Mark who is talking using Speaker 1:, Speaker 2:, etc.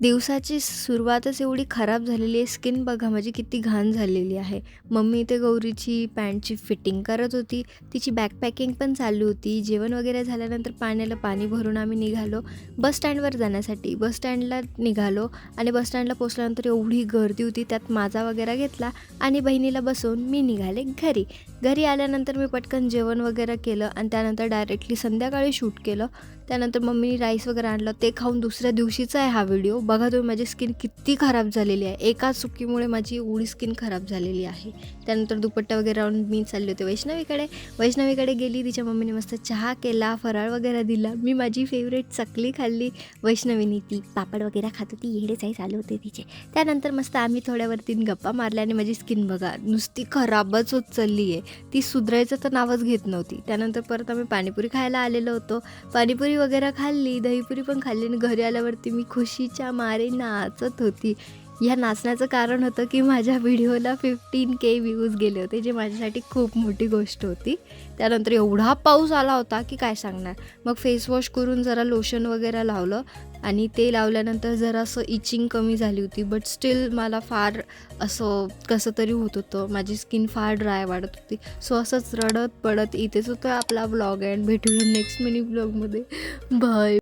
Speaker 1: दिवसाची सुरुवातच एवढी खराब झालेली आहे. स्किन बघा माझी किती घाण झालेली आहे. मम्मी इथे गौरीची पॅन्टची फिटिंग करत होती. तिची बॅकपॅकिंग पण चालू होती. जेवण वगैरे झाल्यानंतर पाण्याला पाणी भरून आम्ही निघालो बस स्टँडवर जाण्यासाठी. बस स्टँडला निघालो आणि बस स्टँडला पोचल्यानंतर एवढी गर्दी होती. त्यात माझा वगैरे घेतला आणि बहिणीला बसवून मी निघाले घरी. घरी आल्यानंतर मी पटकन जेवण वगैरे केलं आणि त्यानंतर डायरेक्टली संध्याकाळी शूट केलं. त्यानंतर मम्मीने राईस वगैरे आणलं, ते खाऊन दुसऱ्या दिवशीचा आहे हा व्हिडिओ. बघा तुम्ही माझी स्किन किती खराब झालेली आहे. एका चुकीमुळे माझी एवढी स्किन खराब झालेली आहे. त्यानंतर दुपट्टा वगैरे लावून मी चालले होते वैष्णवीकडे गेली. तिच्या मम्मीने मस्त चहा केला, फराळ वगैरे दिला. मी माझी फेवरेट चकली खाल्ली. वैष्णवीनी ती पापड वगैरे खात होती, येडेचाई चालू होते तिचे. त्यानंतर मस्त आम्ही थोड्यावरती गप्पा मारल्या आणि माझी स्किन बघा नुसती खराबच होत चालली आहे. ती सुधारायचं तर नावच घेत नव्हती. त्यानंतर परत आम्ही पाणीपुरी खायला आलेलो होतो. पाणीपुरी वगैरे खाल्ली, दहीपुरी पण खाल्ली आणि घरी आल्यावरती मी खुशीच्या मारे नाचत होती. ह्या नाचण्याचं कारण होतं की माझ्या व्हिडिओला 15K व्ह्यूज गेले होते, जे माझ्यासाठी खूप मोठी गोष्ट होती. त्यानंतर एवढा पाऊस आला होता की काय सांगणार. मग फेस वॉश करून जरा लोशन वगैरे लावलं आणि ते लावल्यानंतर जरासं इचिंग कमी झाली होती. बट स्टील मला फार असं कसं तरी होत होतं. माझी स्किन फार ड्राय वाटत होती. सो असंच रडत पडत इथेच होतं आपला ब्लॉग. अँड भेटूया नेक्स्ट मिनी ब्लॉगमध्ये. बाय.